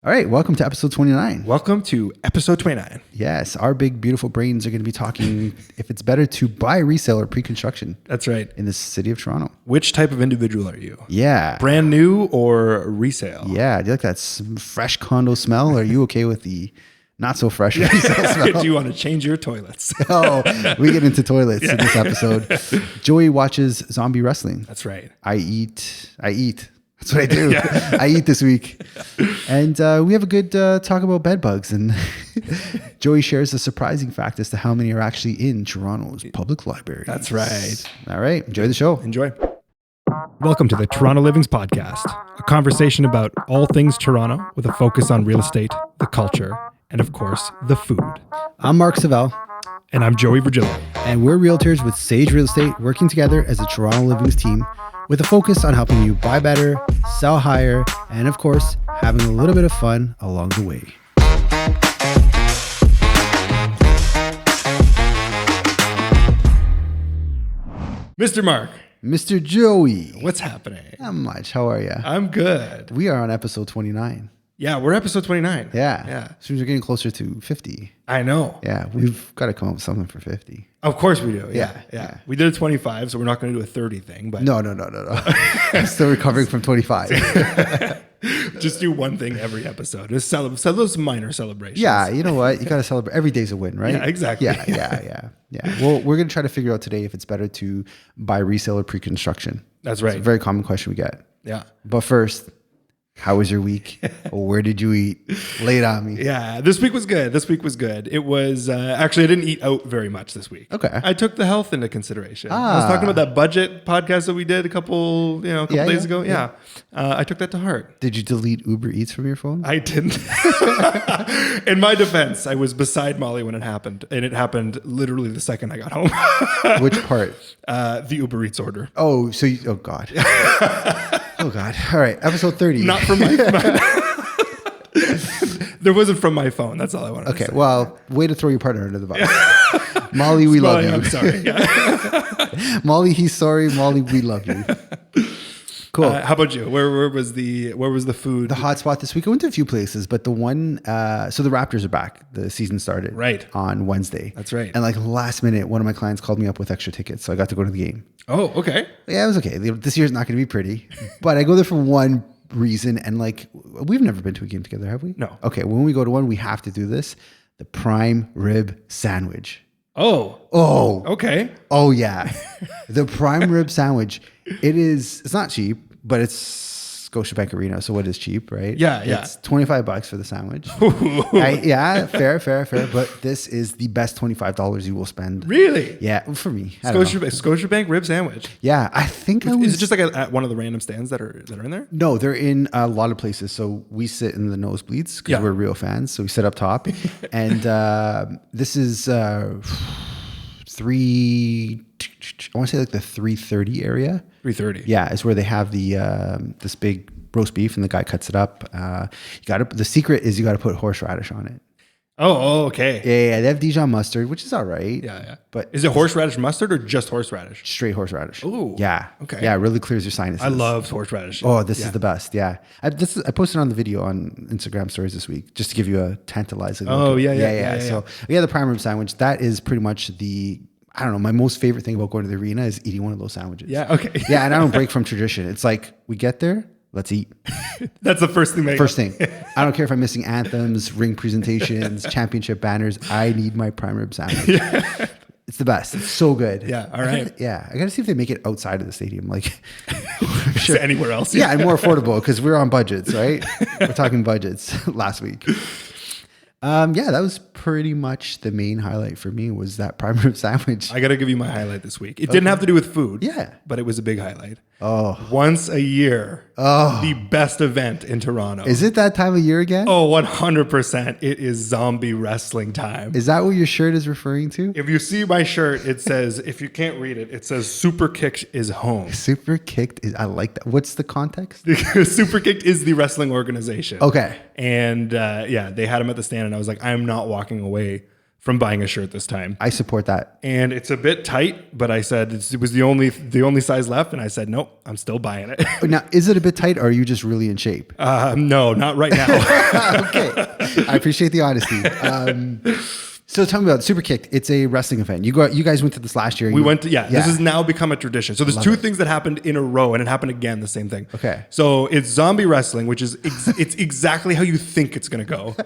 All right, welcome to episode 29. Welcome to episode 29. Yes, our big, beautiful brains are going to be talking if it's better to buy, resale, or pre-construction. That's right. In the city of Toronto. Which type of individual are you? Yeah. Brand new or resale? Yeah. Do you like that fresh condo smell? Or are you okay with the not so fresh resale smell? Do you want to change your toilets? Oh, we get into toilets in this episode. Joey watches zombie wrestling. That's right. I eat. That's what I do. I eat this week. And we have a good talk about bedbugs. And Joey shares a surprising fact as to how many are actually in Toronto's public library. That's right. All right. Enjoy the show. Enjoy. Welcome to the Toronto Livings Podcast, a conversation about all things Toronto with a focus on real estate, the culture, and of course, the food. I'm Mark Savell. And I'm Joey Virgilio. And we're realtors with Sage Real Estate working together as a Toronto Livings team with a focus on helping you buy better, sell higher, and of course, having a little bit of fun along the way. Mr. Mark. Mr. Joey. What's happening? Not much. How are you? I'm good. We are on episode 29. Yeah, we're episode 29. Yeah. So we're getting closer to 50. I know. Yeah, we've got to come up with something for 50. Of course we do. Yeah. We did a 25, so we're not going to do a 30 thing. But No. I'm still recovering from 25. Just do one thing every episode. Just those minor celebrations. Yeah, you know what? You got to celebrate. Every day's a win, right? Yeah, exactly. Yeah. Well, we're going to try to figure out today if it's better to buy, resale, or pre-construction. That's right. It's a very common question we get. Yeah. But first, how was your week? Where did you eat? Lay it on me. Yeah, this week was good. It was actually, I didn't eat out very much this week. Okay. I took the health into consideration. I was talking about that budget podcast that we did a couple days ago. Yeah. I took that to heart. Did you delete Uber Eats from your phone? I didn't. In my defense, I was beside Molly when it happened, and it happened literally the second I got home. Which part? The Uber Eats order. Oh, so oh God. Oh God. All right. Episode 30. Not from my There wasn't from my phone. That's all I wanted to say. Okay. Well, way to throw your partner under the bus. Molly, we love you. I'm sorry. Yeah. Molly, he's sorry. Molly, we love you. Cool. How about you? Where was the food? The hot spot this week. I went to a few places, but the one, so the Raptors are back. The season started on Wednesday. That's right. And like last minute, one of my clients called me up with extra tickets. So I got to go to the game. Oh, okay. Yeah, it was okay. This year's not going to be pretty, but I go there for one reason. And like, we've never been to a game together, have we? No. Okay. When we go to one, we have to do this. The prime rib sandwich. Oh. Okay. Oh yeah. The prime rib sandwich. It's not cheap, but it's Scotiabank Arena. So what is cheap, right? Yeah. It's $25 for the sandwich. Fair. But this is the best $25 you will spend. Really? Yeah. For me. Scotiabank rib sandwich. Yeah. I think Is it just like at one of the random stands that are in there? No, they're in a lot of places. So we sit in the nosebleeds because we're real fans. So we sit up top. And this is I want to say like the 330 area. 330. Yeah, it's where they have the this big roast beef and the guy cuts it up. The secret is you got to put horseradish on it. Oh, okay. Yeah, they have Dijon mustard, which is all right. Yeah. But is it horseradish mustard or just horseradish? Straight horseradish. Ooh. Yeah. Okay. Yeah, it really clears your sinuses. I love horseradish. Oh, this is the best. Yeah. I posted on the video on Instagram stories this week just to give you a tantalizing look. Oh, yeah. So the prime rib sandwich, that is pretty much my most favorite thing about going to the arena is eating one of those sandwiches. Yeah. Okay. Yeah. And I don't break from tradition. It's like we get there, let's eat. That's the first thing. First thing. I don't care if I'm missing anthems, ring presentations, championship banners. I need my prime rib sandwich. Yeah. It's the best. It's so good. Yeah. All right. I got to see if they make it outside of the stadium. Like sure. Anywhere else. Yeah. And more affordable because we're on budgets, right? We're talking budgets last week. That was pretty much the main highlight for me was that prime rib sandwich. I got to give you my highlight this week. It didn't have to do with food. Yeah. But it was a big highlight. Oh. Once a year. Oh. The best event in Toronto. Is it that time of year again? Oh, 100%. It is zombie wrestling time. Is that what your shirt is referring to? If you see my shirt, it says, if you can't read it, it says Super Kicked is home. Super Kicked is, I like that. What's the context? Super Kicked is the wrestling organization. Okay. And they had him at the stand and I was like, I'm not walking away from buying a shirt this time. I support that. And it's a bit tight, but I said it was the only size left, and I said nope, I'm still buying it. Now, is it a bit tight, or are you just really in shape? No, not right now. Okay, I appreciate the honesty. So tell me about Super Kicked. It's a wrestling event. You guys went to this last year. This has now become a tradition. So there's two things that happened in a row, and it happened again, the same thing. Okay. So it's zombie wrestling, which is it's exactly how you think it's going to go.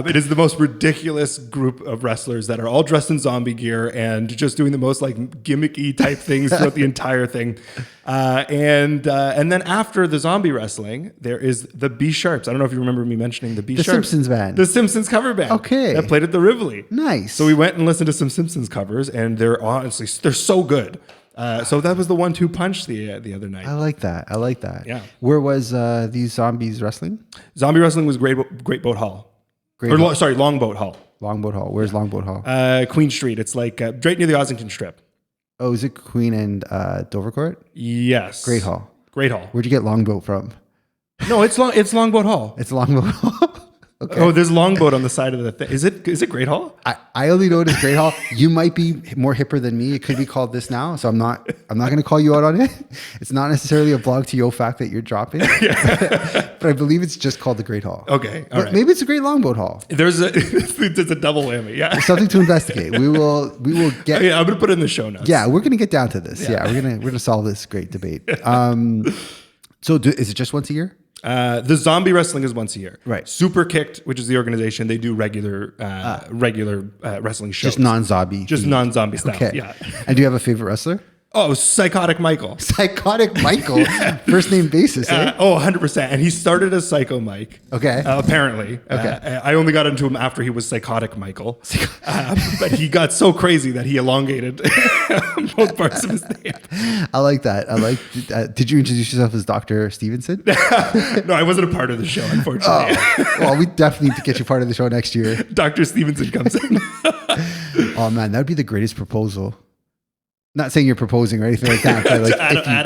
It is the most ridiculous group of wrestlers that are all dressed in zombie gear and just doing the most like gimmicky type things throughout the entire thing. And then after the zombie wrestling, there is the B Sharps. I don't know if you remember me mentioning the B Sharps. The Simpsons band. The Simpsons cover band. Okay. That played at the Rivoli. Nice. So we went and listened to some Simpsons covers, and they're so good. So that was the 1-2 punch the other night. I like that. Yeah. Where was these zombies wrestling? Zombie wrestling was Great Boat Hall. Longboat Hall. Longboat Hall. Where's Longboat Hall? Queen Street. It's like right near the Ossington Strip. Oh, is it Queen and Dovercourt? Yes. Great Hall. Where'd you get Longboat from? No, it's Longboat Hall. It's Longboat Hall. Okay. Oh, there's Longboat on the side of the thing. Is it Great Hall? I only know it as Great Hall. You might be more hipper than me. It could be called this now, so I'm not going to call you out on it. It's not necessarily a blog to yo fact that you're dropping, but I believe it's just called the Great Hall. Okay, all right. Maybe it's a Great Longboat Hall. There's a double whammy. Yeah, there's something to investigate. We will get. Yeah, I'm gonna put it in the show notes. Yeah, we're gonna get down to this. Yeah, we're gonna solve this great debate. So is it just once a year? The zombie wrestling is once a year. Right. Super Kicked, which is the organization, they do regular wrestling shows. Just non-zombie. Just non-zombie stuff. Okay. Yeah. And do you have a favorite wrestler? Oh, Psychotic Michael. Psychotic Michael. First name basis, eh? 100%. And he started as Psycho Mike. Okay. Apparently. Okay. I only got into him after he was Psychotic Michael. But he got so crazy that he elongated both parts of his name. I like that. Did you introduce yourself as Dr. Stevenson? No, I wasn't a part of the show, unfortunately. Well, we definitely need to get you part of the show next year. Dr. Stevenson comes in. Oh, man, that would be the greatest proposal. Not saying you're proposing or anything like that, but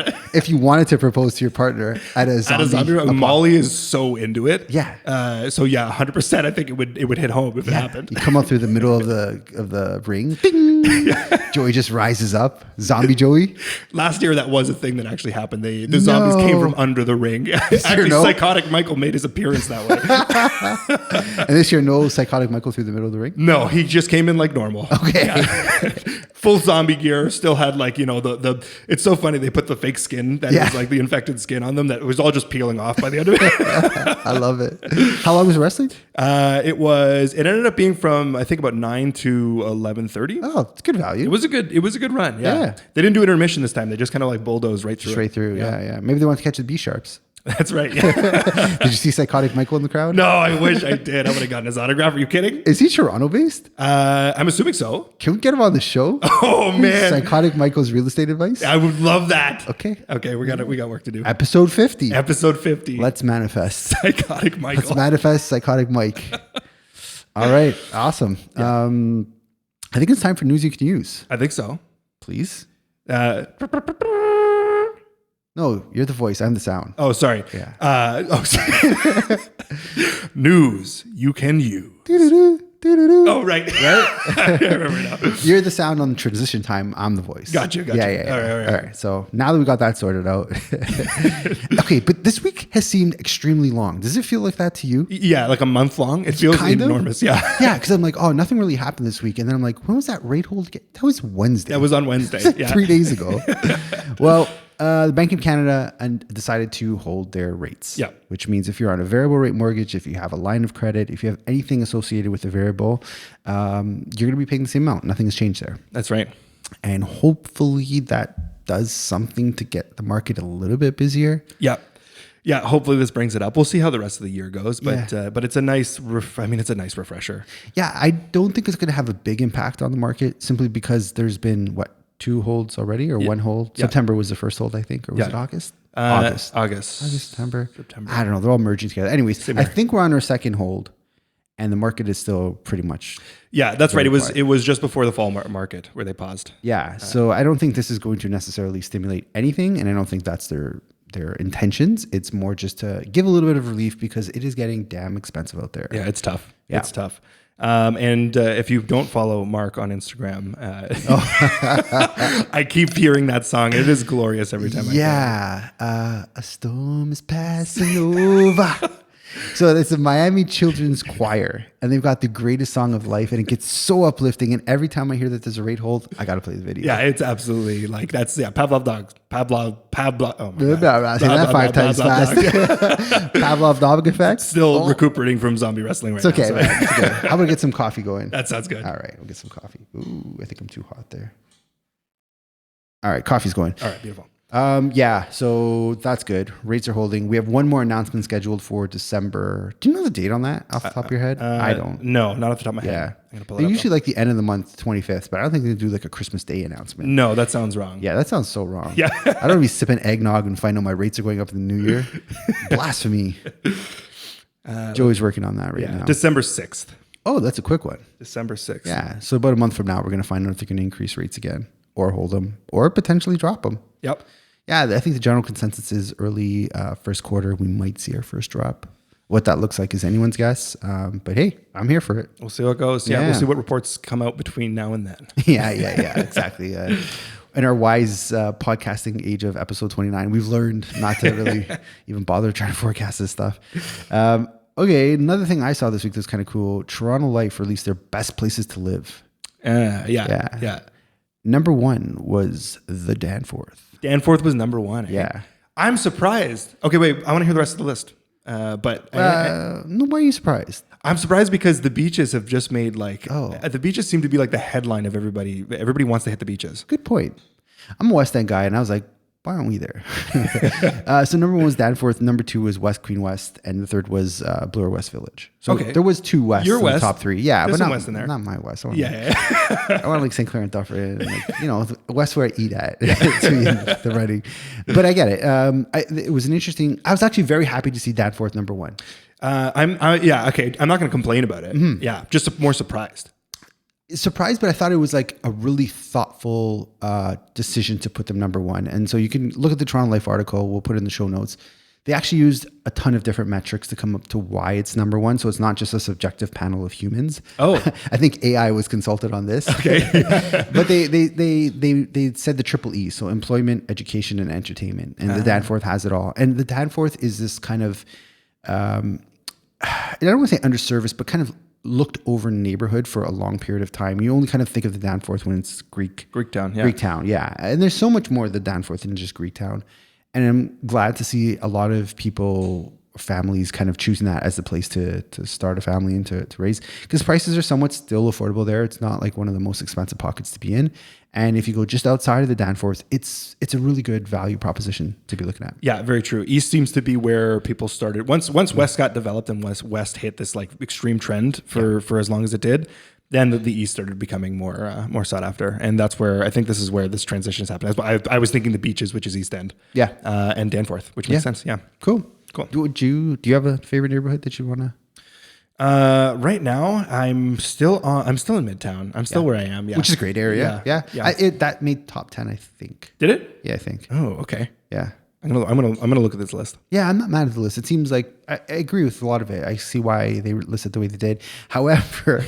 like if you wanted to propose to your partner at a zombie Molly is so into it. Yeah. So yeah, 100%. I think it would hit home if it happened. You come up through the middle of the ring. Ding! Joey just rises up. Zombie Joey. Last year, that was a thing that actually happened. The zombies came from under the ring. Actually, Psychotic Michael made his appearance that way. And this year, no Psychotic Michael through the middle of the ring? No, he just came in like normal. Okay. Yeah. Full zombie gear, still had like, the it's so funny. They put the fake skin that was like the infected skin on them that was all just peeling off by the end of it. I love it. How long was wrestling? It ended up being from, I think, about 9 to 11:30. Oh, it's good value. It was a good run. Yeah. They didn't do intermission this time. They just kind of like bulldozed right through. Straight through. Yeah. Maybe they want to catch the B Sharps. That's right. Yeah. Did you see Psychotic Michael in the crowd? No, I wish I did. I would have gotten his autograph. Are you kidding? Is he Toronto based? I'm assuming so. Can we get him on the show? Oh man, Psychotic Michael's real estate advice. I would love that. Okay, we got work to do. Episode 50. Let's manifest Psychotic Michael. Let's manifest Psychotic Mike. All right, awesome. Yeah. I think it's time for news you can use. I think so. Please. No, you're the voice. I'm the sound. Oh, sorry. Yeah. Sorry. News you can use. Oh, right. I remember now. You're the sound on the transition time. I'm the voice. Gotcha. Yeah. All right. So now that we got that sorted out. Okay, but this week has seemed extremely long. Does it feel like that to you? Yeah, like a month long. It feels enormous. Yeah. Yeah, because I'm like, oh, nothing really happened this week. And then I'm like, when was that rate hold? That was Wednesday. That was on Wednesday. Yeah. 3 days ago. Well, the Bank of Canada decided to hold their rates. Yeah. Which means if you're on a variable rate mortgage, if you have a line of credit, if you have anything associated with the variable, you're going to be paying the same amount. Nothing has changed there. That's right. And hopefully that does something to get the market a little bit busier. Yeah. Yeah, hopefully this brings it up. We'll see how the rest of the year goes, but it's a nice it's a nice refresher. Yeah, I don't think it's going to have a big impact on the market simply because there's been 2 holds already or 1 hold. Yeah. September was the first hold, I think, or was it August? August, September. I don't know. They're all merging together. Anyways, I think we're on our second hold, and the market is still pretty much. Yeah, that's right. It was just before the fall market where they paused. Yeah, so I don't think this is going to necessarily stimulate anything, and I don't think that's their their intentions. It's more just to give a little bit of relief because it is getting damn expensive out there. Yeah, it's tough. Yeah. It's tough. And if you don't follow Mark on Instagram, I keep hearing that song. It is glorious every time I hear it. A storm is passing over. So it's a Miami Children's Choir, and they've got the greatest song of life, and it gets so uplifting. And every time I hear that there's a rate hold, I got to play the video. Yeah, it's absolutely like that's Pavlov dogs. Pavlov. Oh my God. Say that 5 times fast. Pavlov dog effect. Still recuperating from zombie wrestling right it's okay, now. man. It's okay. I'm gonna get some coffee going. That sounds good. All right, we'll get some coffee. Ooh, I think I'm too hot there. All right, coffee's going. All right, beautiful. Yeah, so that's good. Rates are holding. We have one more announcement scheduled for December. Do you know the date on that off the top of your head? I don't. No, not off the top of my head. Yeah. I'm gonna pull it They're up usually like the end of the month, 25th, but I don't think they do like a Christmas Day announcement. No, that sounds wrong. Yeah, that sounds so wrong. Yeah. I don't want to be sipping eggnog and find out my rates are going up in the new year. Blasphemy. Joey's working on that right now. December 6th. Oh, that's a quick one. December 6th. Yeah. So about a month from now, we're going to find out if they're going to increase rates again or hold them or potentially drop them. Yep. Yeah, I think the general consensus is early first quarter, we might see our first drop. What that looks like is anyone's guess. But hey, I'm here for it. We'll see how it goes. Yeah, we'll see what reports come out between now and then. Yeah, exactly. In our wise podcasting age of episode 29, we've learned not to really even bother trying to forecast this stuff. Okay, another thing I saw this week that's kind of cool. Toronto Life released their best places to live. Yeah. Number 1 was the Danforth. Danforth was number 1. Yeah. I'm surprised. Okay, wait. I want to hear the rest of the list. No, why are you surprised? I'm surprised because the beaches have just made the beaches seem to be like the headline of everybody. Everybody wants to hit the beaches. Good point. I'm a West End guy, and I was like, why aren't we there? So number 1 was Danforth, number 2 was West Queen West, and the third was Bloor West Village. So there was 2 West in the top 3. Yeah, there's but West in there. Not my West. I want like St. Clair and Dufferin, and the West where I eat at, the Reading. But I get it. It was an interesting. I was actually very happy to see Danforth number 1. I'm not going to complain about it. Mm-hmm. Yeah, just more surprised. Surprised, but I thought it was like a really thoughtful decision to put them number 1. And so you can look at the Toronto Life article. We'll put it in the show notes. They actually used a ton of different metrics to come up to why it's number 1. So it's not just a subjective panel of humans. Oh, I think AI was consulted on this. Okay, but they said the triple E, so employment, education, and entertainment. And the Danforth has it all. And the Danforth is this kind of I don't want to say underserviced, but kind of looked over neighborhood for a long period of time. You only kind of think of the Danforth when it's Greek town, yeah. And there's so much more of the Danforth than just Greek town. And I'm glad to see a lot of people, families kind of choosing that as the place to start a family and to raise, because prices are somewhat still affordable there. It's not like one of the most expensive pockets to be in. And if you go just outside of the Danforth, it's a really good value proposition to be looking at. Yeah, very true. East seems to be where people started. Once West got developed and West hit this like extreme trend for as long as it did, then the East started becoming more sought after. And that's where I think this is where this transition is happening. I was thinking the beaches, which is East End. Yeah. And Danforth, which makes sense. Yeah. Cool. Do you have a favorite neighborhood that you want to? Right now, I'm still in Midtown. I'm still where I am. Yeah, which is a great area. Yeah. That made top 10, I think. Did it? Yeah, I think. Oh, okay. Yeah. I'm gonna look at this list. Yeah, I'm not mad at the list. It seems like I agree with a lot of it. I see why they listed the way they did. However,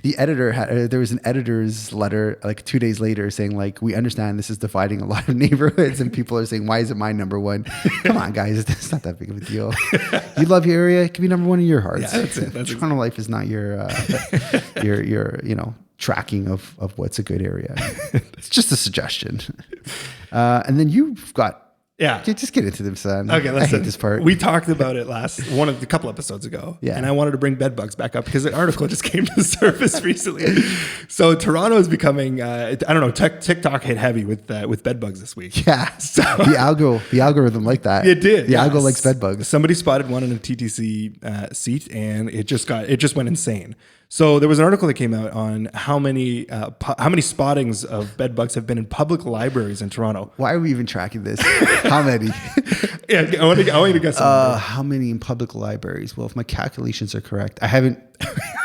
the editor there was an editor's letter like 2 days later saying like, we understand this is dividing a lot of neighborhoods, and people are saying, why is it my number 1? Come on, guys, it's not that big of a deal. You love your area, it can be number 1 in your hearts. Yeah, that's it. Toronto Life is not your tracking of what's a good area. It's just a suggestion. And then you've got. Yeah. Just get into them, son. Okay, listen. I hate this part. We talked about it a couple episodes ago. Yeah. And I wanted to bring Bedbugs back up because an article just came to the surface recently. So Toronto is becoming, I don't know, TikTok hit heavy with Bedbugs this week. Yeah. So the algorithm like that. It did. The algo likes Bedbugs. Somebody spotted one in a TTC seat, and it just went insane. So there was an article that came out on how many spottings of bedbugs have been in public libraries in Toronto. Why are we even tracking this? How many? Yeah, I want you to guess. How many in public libraries? Well, if my calculations are correct, I haven't.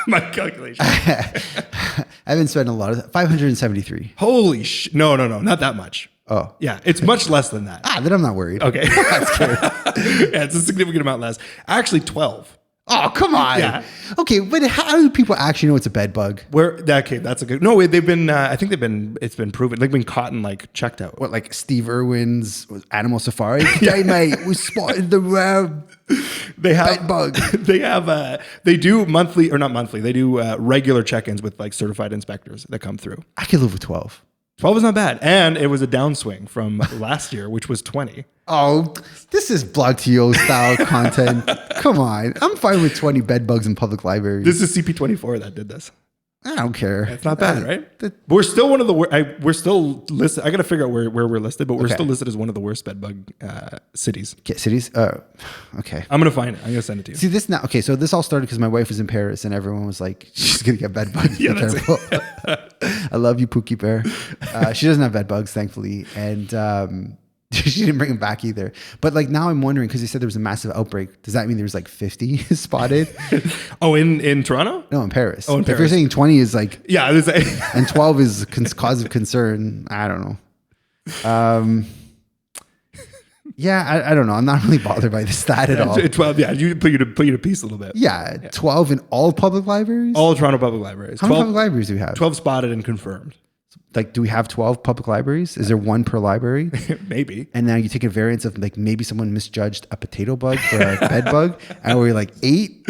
My calculations. I haven't spent a lot of 573. Holy no, not that much. Oh. Yeah, it's much less than that. Then I'm not worried. Okay. I'm scared. Yeah, it's a significant amount less. Actually, 12. Oh, come on. Yeah. Okay, but how do people actually know it's a bed bug? Okay, that's a good. No, they've been. I think it's been proven. They've been caught and like checked out. What, like Steve Irwin's Animal Safari? Today, mate, we spotted the They have bed bug. They do monthly or not monthly. They do regular check-ins with like certified inspectors that come through. I could live with 12. 12 is not bad, and it was a downswing from last year, which was 20. Oh, this is Blog TO style content. Come on. I'm fine with 20 bed bugs in public libraries. This is CP24 that did this. I don't care. It's not bad, right? But we're still one of the we're still listed. I got to figure out where we're listed, but we're still listed as one of the worst bed bug cities. Cities? Okay. I'm gonna find it. I'm gonna send it to you. See this now. Okay, so this all started because my wife was in Paris and everyone was like, she's gonna get bed bugs. Yeah, Be that's careful. I love you, Pookie Bear. She doesn't have bed bugs, thankfully, and she didn't bring them back either. But like now I'm wondering because they said there was a massive outbreak. Does that mean there was like 50 spotted? Oh, in Toronto? No, in Paris. Oh, in Paris. If you're saying 20 is like, yeah, and 12 is cause of concern, I don't know. Yeah, I don't know. I'm not really bothered by the stat at all. 12, yeah, you put you to piece a little bit. Yeah, 12 in all public libraries? All Toronto public libraries. How many public libraries do we have? 12 spotted and confirmed. Like, do we have 12 public libraries? Is there one per library? Maybe. And now you take a variance of like maybe someone misjudged a potato bug for a bed bug, and we're like 8.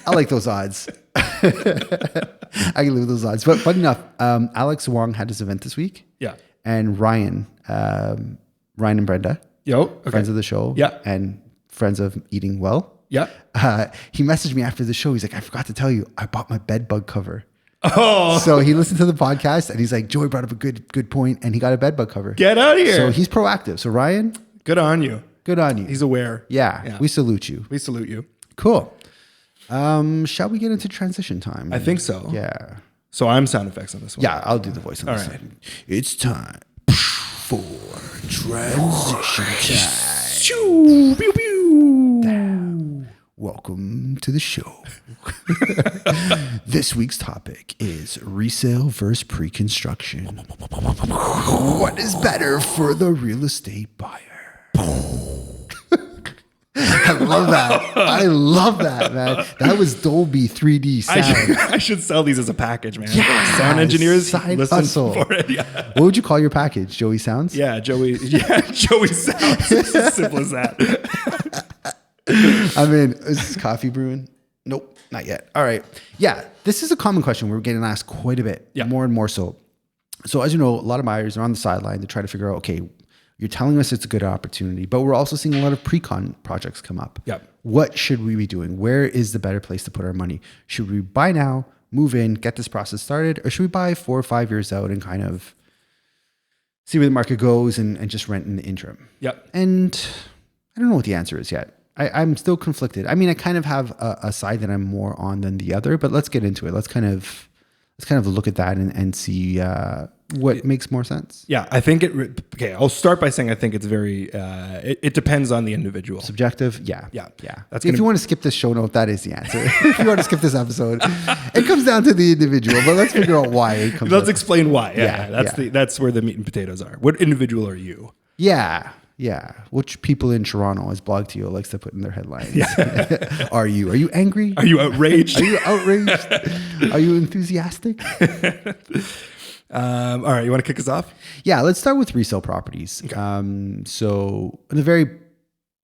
I like those odds. I can live with those odds. But fun enough, Alex Wong had his event this week. Yeah. And Ryan and Brenda, Okay. friends of the show, yeah, and friends of Eating Well. Yeah. He messaged me after the show. He's like, I forgot to tell you, I bought my bed bug cover. Oh, so he listened to the podcast and he's like, Joey brought up a good point, and he got a bed bug cover. Get out of here. So he's proactive. So Ryan, good on you. Good on you. He's aware. Yeah. We salute you. We salute you. Cool. Shall we get into transition time? I think so. Yeah. So I'm sound effects on this one. Yeah, I'll do the voice on this right. one. It's time for transition time. Shoo, pew, pew. Welcome to the show. This week's topic is resale versus pre-construction. What is better for the real estate buyer? I love that. I love that, man. That was Dolby 3D sound. I should sell these as a package, man. Yeah, Sound engineers, side listen hustle. for it. Yeah. What would you call your package? Joey Sounds? Yeah, Joey. Yeah, Joey sounds. It's as simple as that. I mean, is this coffee brewing? Nope, not yet. All right. Yeah, this is a common question we're getting asked quite a bit, more and more so. So as you know, a lot of buyers are on the sideline to try to figure out, okay, you're telling us it's a good opportunity, but we're also seeing a lot of pre-con projects come up. Yep. What should we be doing? Where is the better place to put our money? Should we buy now, move in, get this process started, or should we buy 4 or 5 years out and kind of see where the market goes and just rent in the interim? Yep. And I don't know what the answer is yet. I'm still conflicted. I mean, I kind of have a side that I'm more on than the other, but let's get into it. Let's kind of look at that and see what makes more sense. Yeah, I think okay, I'll start by saying I think it's very, it depends on the individual. Subjective? Yeah. That's if you want to skip this show note, that is the answer. If you want to skip this episode, it comes down to the individual, but let's figure out why it comes Let's up. explain why. That's where the meat and potatoes are. What individual are you? Yeah. Which people in Toronto, as Blog TO likes to put in their headlines. Yeah. Are you angry? Are you outraged? Are you outraged? Are you enthusiastic? All right, you want to kick us off? Yeah, let's start with resale properties. Okay. So on a very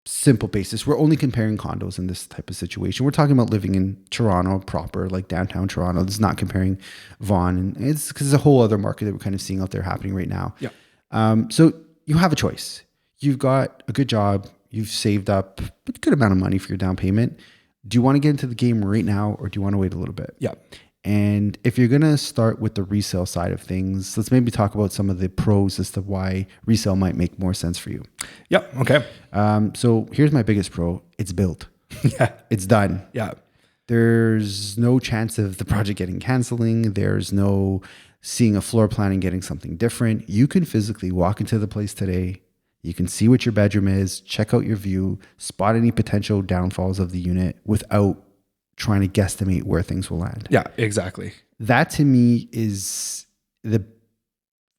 simple basis, we're only comparing condos in this type of situation. We're talking about living in Toronto proper, like downtown Toronto. This is not comparing Vaughan. And it's because there's a whole other market that we're kind of seeing out there happening right now. Yeah. So you have a choice. You've got a good job. You've saved up a good amount of money for your down payment. Do you want to get into the game right now, or do you want to wait a little bit? Yeah. And if you're going to start with the resale side of things, let's maybe talk about some of the pros as to why resale might make more sense for you. Yeah. Okay. So here's my biggest pro. It's built. Yeah. It's done. Yeah. There's no chance of the project getting canceling. There's no seeing a floor plan and getting something different. You can physically walk into the place today. You can see what your bedroom is, check out your view, spot any potential downfalls of the unit without trying to guesstimate where things will land. Yeah, exactly. That to me is the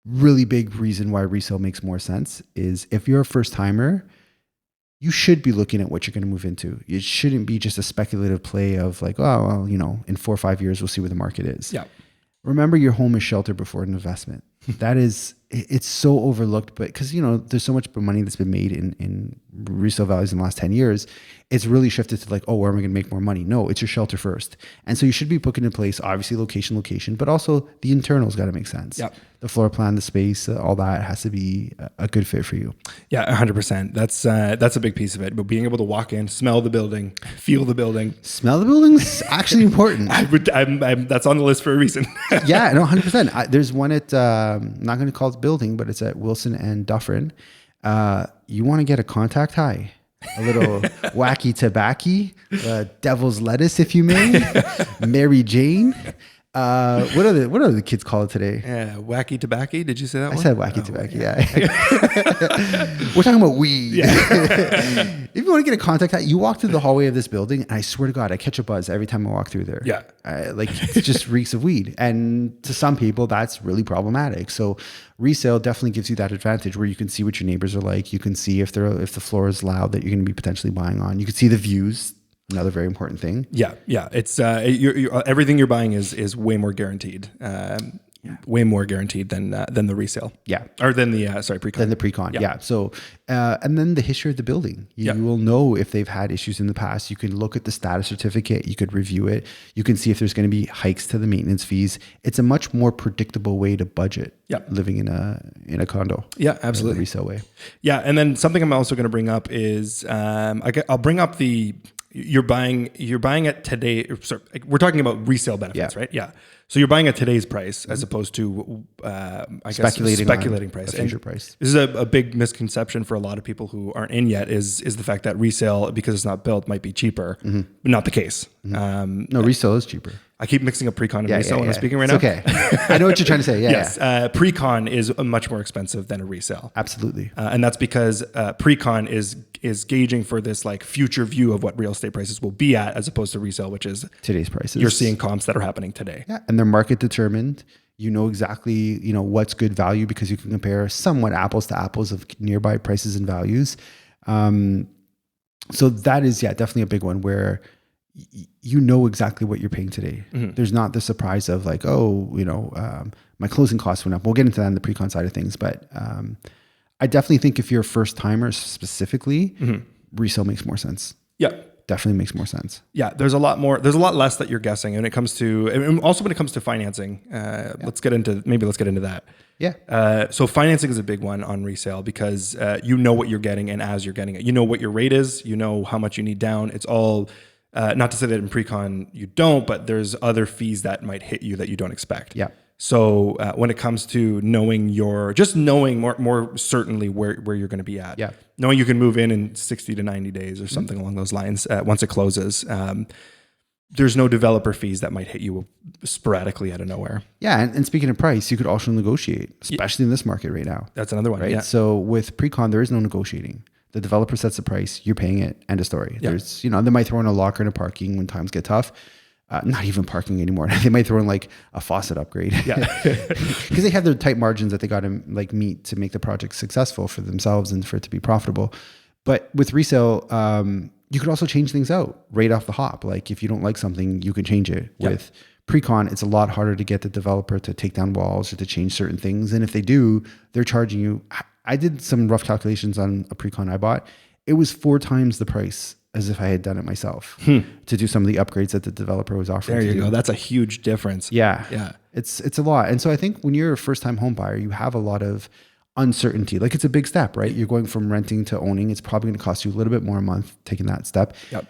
really big reason why resale makes more sense is if you're a first timer, you should be looking at what you're going to move into. It shouldn't be just a speculative play of like, oh, well, in 4 or 5 years, we'll see where the market is. Yeah. Remember, your home is shelter before an investment. It's so overlooked, but because, there's so much money that's been made in resale values in the last 10 years, it's really shifted to like, oh, where am I going to make more money? No, it's your shelter first. And so you should be putting in place, obviously location, but also the internals got to make sense. Yep. The floor plan, the space, all that has to be a good fit for you. Yeah, 100%. That's a big piece of it. But being able to walk in, smell the building, feel the building. Smell the building's actually important. That's on the list for a reason. Yeah, no, 100%. There's one at, I'm not going to call it building, but it's at Wilson and Dufferin. You want to get a contact high, a little wacky tobacco, devil's lettuce, if you may, Mary Jane. What are the kids call it today? Yeah, wacky tobacco. Did you say that one? I said wacky tobacco. Yeah. We're talking about weed. Yeah. If you want to get a contact high, you walk through the hallway of this building, and I swear to God, I catch a buzz every time I walk through there. Yeah. It just reeks of weed. And to some people, that's really problematic. So resale definitely gives you that advantage where you can see what your neighbors are like. You can see if the floor is loud that you're going to be potentially buying on. You can see the views. Another very important thing. Yeah. It's everything you're buying is way more guaranteed. Way more guaranteed than the resale. Yeah. Or than the pre-con. Than the pre-con. Yeah. So and then the history of the building. You will know if they've had issues in the past. You can look at the status certificate. You could review it. You can see if there's going to be hikes to the maintenance fees. It's a much more predictable way to budget. Living in a condo. Yeah, absolutely. Resale way. Yeah, and then something I'm also going to bring up is I'll bring up the. You're buying at today. Sorry, we're talking about resale benefits, right? Yeah. So you're buying at today's price as opposed to, speculating price. Future price. This is a big misconception for a lot of people who aren't in yet is the fact that resale, because it's not built, might be cheaper. But not the case. No, resale is cheaper. I keep mixing up pre-con and resale when I'm speaking right now. Okay. I know what you're trying to say. Yeah. Yes. Pre-con is much more expensive than a resale. Absolutely. And that's because pre-con is gauging for this like future view of what real estate prices will be at, as opposed to resale, which is today's prices. You're seeing comps that are happening today. Yeah. And they're market determined. You know exactly, what's good value because you can compare somewhat apples to apples of nearby prices and values. So that is, definitely a big one where you know exactly what you're paying today. There's not the surprise of like, my closing costs went up. We'll get into that in the pre-con side of things, but I definitely think if you're a first timer specifically, resale makes more sense. Yeah. Definitely makes more sense. Yeah. There's a lot less that you're guessing. And it comes to, and also when it comes to financing, let's get into that. Yeah. So financing is a big one on resale because you know what you're getting, and as you're getting it, you know what your rate is, you know how much you need down. It's all, not to say that in pre-con you don't, but there's other fees that might hit you that you don't expect. Yeah. So when it comes to knowing more certainly where you're going to be at, knowing you can move in 60 to 90 days or something along those lines once it closes. There's no developer fees that might hit you sporadically out of nowhere. Yeah, and speaking of price, you could also negotiate, especially in this market right now. That's another one, right? Yeah. So with pre-con, there is no negotiating. The developer sets the price, you're paying it, end of story. Yeah. There's, they might throw in a locker and a parking when times get tough. Not even parking anymore. They might throw in like a faucet upgrade. Yeah. Because they have their tight margins that they got to like meet to make the project successful for themselves and for it to be profitable. But with resale, you could also change things out right off the hop. Like if you don't like something, you can change it. Yeah. With pre-con, it's a lot harder to get the developer to take down walls or to change certain things. And if they do, they're charging you. I did some rough calculations on a pre-con I bought. It was 4 times the price as if I had done it myself to do some of the upgrades that the developer was offering. There you go. That's a huge difference. Yeah. Yeah. It's a lot. And so I think when you're a first time home buyer, you have a lot of uncertainty. Like it's a big step, right? You're going from renting to owning. It's probably going to cost you a little bit more a month taking that step. Yep.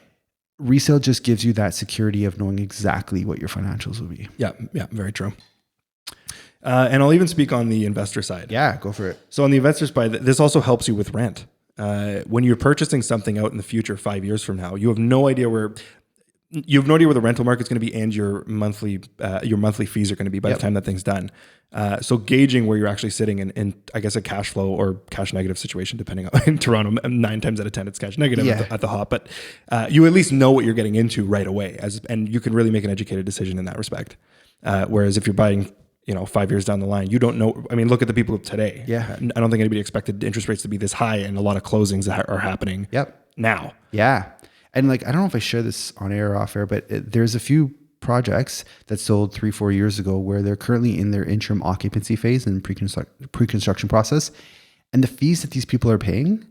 Resale just gives you that security of knowing exactly what your financials will be. Yeah. Yeah. Very true. And I'll even speak on the investor side. Yeah, go for it. So on the investor side, this also helps you with rent. When you're purchasing something out in the future, 5 years from now, you have no idea where the rental market's going to be and your monthly fees are going to be by the time that thing's done. So gauging where you're actually sitting in I guess a cash flow or cash negative situation, depending on in Toronto, 9 times out of 10 it's cash negative at the hop, but you at least know what you're getting into right away, and you can really make an educated decision in that respect. Whereas if you're buying 5 years down the line. You don't know. I mean, look at the people of today. Yeah. I don't think anybody expected interest rates to be this high, and a lot of closings that are happening now. Yeah. And like, I don't know if I share this on air or off air, but there's a few projects that sold 3-4 years ago where they're currently in their interim occupancy phase and pre-construction process. And the fees that these people are paying,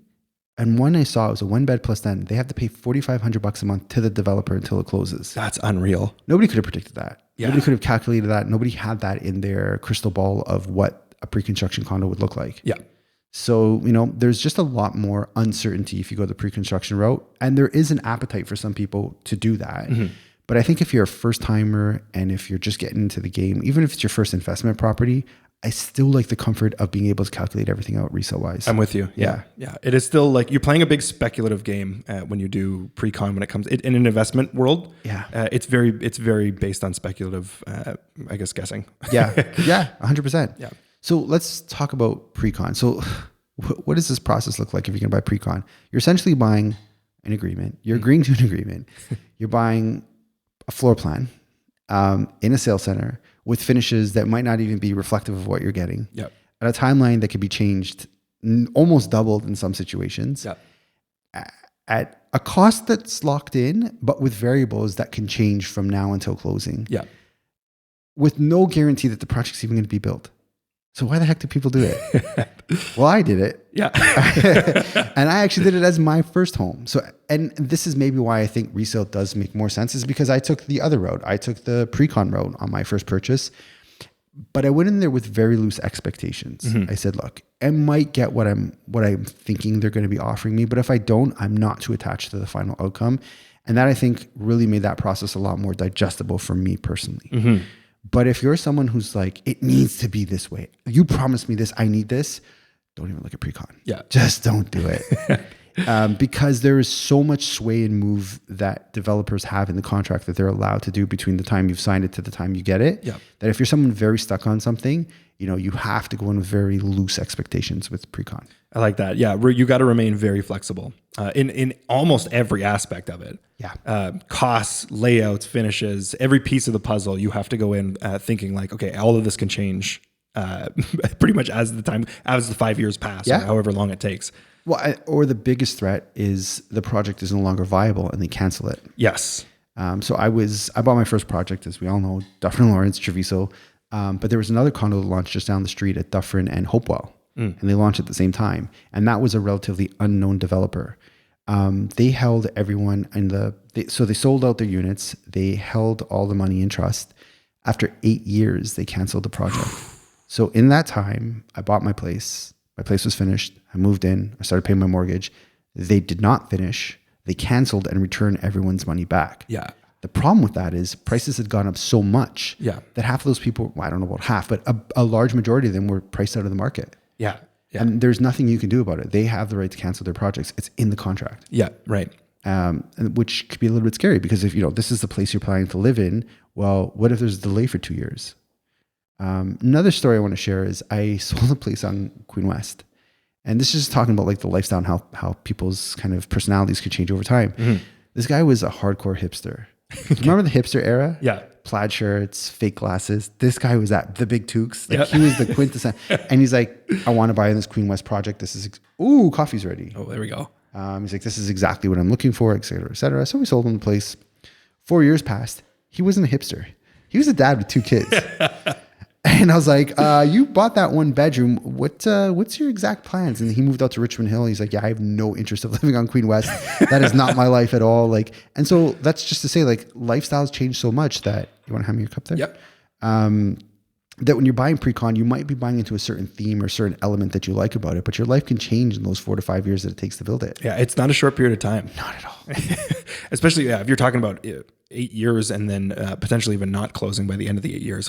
and one I saw, it was a 1-bed plus den. They have to pay $4,500 a month to the developer until it closes. That's unreal. Nobody could have predicted that. Yeah. Nobody could have calculated that. Nobody had that in their crystal ball of what a pre-construction condo would look like. Yeah. So, there's just a lot more uncertainty if you go the pre-construction route. And there is an appetite for some people to do that. Mm-hmm. But I think if you're a first timer and if you're just getting into the game, even if it's your first investment property, I still like the comfort of being able to calculate everything out resale wise. I'm with you. Yeah. It is still like you're playing a big speculative game when you do pre-con when it comes in an investment world. Yeah. It's very based on speculative, I guess, guessing. Yeah. 100%. Yeah. So let's talk about pre-con. So what does this process look like if you're going to buy pre-con? You're essentially buying an agreement. You're agreeing to an agreement. You're buying a floor plan in a sales center with finishes that might not even be reflective of what you're getting. Yep. At a timeline that could be changed, almost doubled in some situations. Yep. At a cost that's locked in, but with variables that can change from now until closing. Yeah. With no guarantee that the project's even going to be built. So why the heck do people do it? Well, I did it. Yeah. And I actually did it as my first home. So, and this is maybe why I think resale does make more sense, is because I took the other road. I took the pre-con road on my first purchase, but I went in there with very loose expectations. Mm-hmm. I said, look, I might get what I'm thinking they're going to be offering me, but if I don't, I'm not too attached to the final outcome. And that I think really made that process a lot more digestible for me personally. Mm-hmm. But if you're someone who's like, it needs to be this way, you promised me this, I need this, don't even look at pre-con. Yeah. Just don't do it. Because there is so much sway and move that developers have in the contract that they're allowed to do between the time you've signed it to the time you get it. Yeah. That if you're someone very stuck on something, you have to go in with very loose expectations with pre-con. I like that. Yeah. You got to remain very flexible in almost every aspect of it. Yeah. Costs, layouts, finishes, every piece of the puzzle, you have to go in thinking like, okay, all of this can change pretty much as the 5 years pass, or however long it takes. Well, or the biggest threat is the project is no longer viable and they cancel it. Yes. So I bought my first project, as we all know, Dufferin Lawrence, Treviso. But there was another condo that launched just down the street at Dufferin and Hopewell. And they launched at the same time. And that was a relatively unknown developer. They held everyone so they sold out their units. They held all the money in trust. After 8 years, they canceled the project. So in that time, I bought my place. My place was finished. I moved in. I started paying my mortgage. They did not finish. They canceled and returned everyone's money back. Yeah. The problem with that is prices had gone up so much that half of those people, well, I don't know about half, but a large majority of them were priced out of the market. Yeah. And there's nothing you can do about it. They have the right to cancel their projects. It's in the contract. Yeah, right. Which could be a little bit scary because if, this is the place you're planning to live in, well, what if there's a delay for 2 years? Another story I want to share is I sold a place on Queen West. And this is just talking about like the lifestyle and how people's kind of personalities could change over time. Mm-hmm. This guy was a hardcore hipster. Remember the hipster era? Yeah. Plaid shirts, fake glasses. This guy was at the big toques. Like he was the quintessence. And he's like, I want to buy in this Queen West project. This is, coffee's ready. Oh, there we go. He's like, this is exactly what I'm looking for, et cetera, et cetera. So we sold him the place. 4 years passed. He wasn't a hipster. He was a dad with 2 kids. And I was like, you bought that 1 bedroom. What's your exact plans? And he moved out to Richmond Hill. He's like, yeah, I have no interest of living on Queen West. That is not my life at all. Like, and so that's just to say, like, lifestyles change so much that you want to hand me your cup there? Yep. That when you're buying pre-con, you might be buying into a certain theme or certain element that you like about it, but your life can change in those 4 to 5 years that it takes to build it. Yeah, it's not a short period of time. Not at all. Especially if you're talking about 8 years and then potentially even not closing by the end of the 8 years.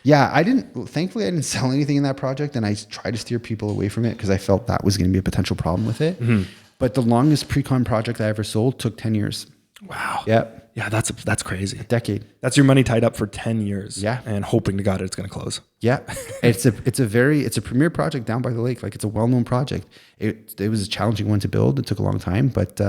Yeah, thankfully I didn't sell anything in that project, and I tried to steer people away from it because I felt that was going to be a potential problem with it. Mm-hmm. But the longest pre-con project I ever sold took 10 years. Wow. Yep. Yeah, that's crazy. A decade. That's your money tied up for 10 years. Yeah. And hoping to God it's going to close. Yeah. It's a premier project down by the lake. Like, it's a well-known project. It was a challenging one to build. It took a long time, but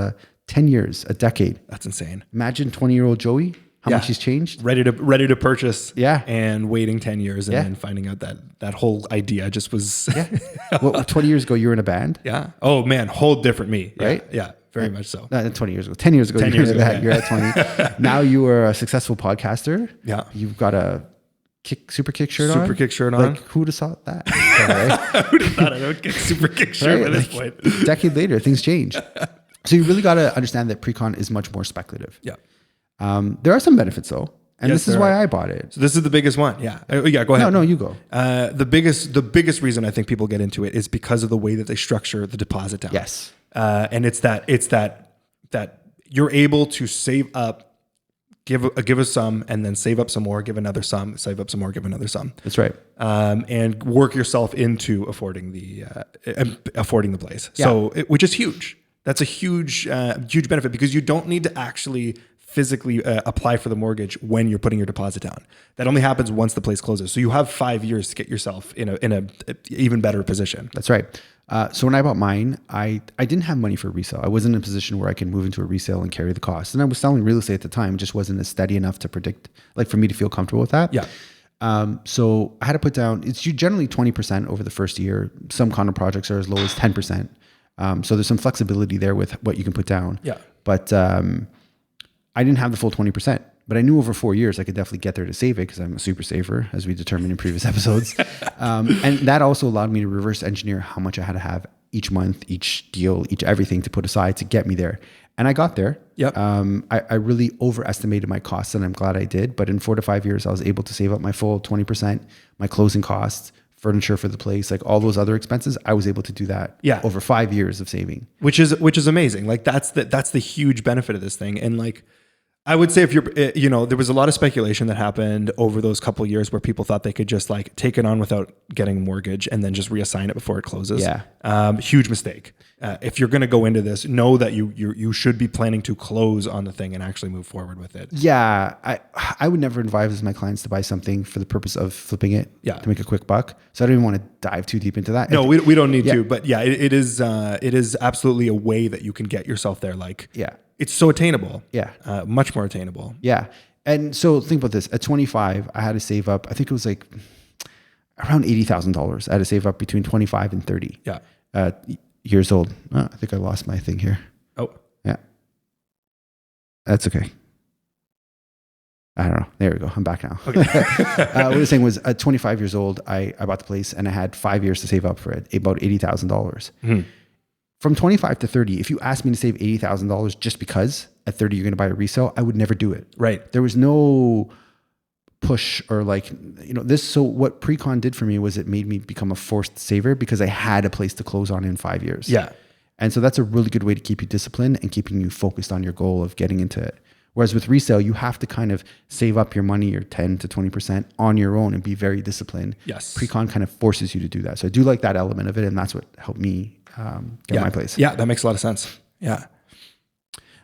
10 years, a decade. That's insane. Imagine 20-year-old Joey how much he's changed. Ready to purchase. Yeah. And waiting 10 years and then finding out that whole idea just was. Well, 20 years ago, you were in a band. Yeah. Oh man. Whole different me. Right? Yeah. Very much so. No, 20 years ago. 10 years ago, you're at 20. Now you are a successful podcaster. Yeah. You've got a super kick shirt on. Super kick shirt on. Like, who would have thought that? Right? Who would have thought I would get super kick shirt at this point? A decade later, things change. So you really got to understand that pre-con is much more speculative. Yeah. There are some benefits though. And this is why I bought it. So this is the biggest one. Yeah. Yeah. Go ahead. No, you go. The biggest reason I think people get into it is because of the way that they structure the deposit down. Yes. And it's that you're able to save up, give a sum, and then save up some more, give another sum, save up some more, give another sum. That's right. And work yourself into affording the place. Yeah. So, which is huge. That's a huge benefit because you don't need to actually physically apply for the mortgage when you're putting your deposit down. That only happens once the place closes. So you have 5 years to get yourself in a even better position. That's right. So when I bought mine, I didn't have money for resale. I wasn't in a position where I can move into a resale and carry the cost. And I was selling real estate at the time. It just wasn't as steady enough to predict, like for me to feel comfortable with that. Yeah. So I had to put down, it's generally 20% over the first year. Some condo projects are as low as 10%. So there's some flexibility there with what you can put down. Yeah. But I didn't have the full 20%. But I knew over 4 years I could definitely get there to save it because I'm a super saver, as we determined in previous episodes. And that also allowed me to reverse engineer how much I had to have each month, each deal, each everything to put aside to get me there. And I got there. Yep. I really overestimated my costs, and I'm glad I did. But in 4 to 5 years, I was able to save up my full 20%, my closing costs, furniture for the place, like all those other expenses. I was able to do that over 5 years of saving. Which is amazing. Like that's the huge benefit of this thing. And like, I would say if you're, there was a lot of speculation that happened over those couple of years where people thought they could just like take it on without getting a mortgage and then just reassign it before it closes. Yeah. Huge mistake. If you're going to go into this, know that you should be planning to close on the thing and actually move forward with it. Yeah. I would never advise my clients to buy something for the purpose of flipping it to make a quick buck. So I don't even want to dive too deep into that. No, we don't need to, but yeah, it is absolutely a way that you can get yourself there. Like, it's so attainable. Yeah. Much more attainable. Yeah. And so think about this. At 25, I had to save up, I think it was like around $80,000. I had to save up between 25 and 30 years old. I think I lost my thing here. Oh. Yeah. That's okay. I don't know. There we go. I'm back now. Okay. What I was saying was at 25 years old, I bought the place and I had 5 years to save up for it, about $80,000. Mm-hmm. From 25 to 30, if you asked me to save $80,000 just because at 30 you're going to buy a resale, I would never do it. Right. There was no push or like, this. So what pre-con did for me was it made me become a forced saver because I had a place to close on in 5 years. Yeah. And so that's a really good way to keep you disciplined and keeping you focused on your goal of getting into it. Whereas with resale, you have to kind of save up your money, your 10 to 20% on your own and be very disciplined. Yes. Pre-con kind of forces you to do that. So I do like that element of it. And that's what helped me get my place. Yeah, that makes a lot of sense. Yeah.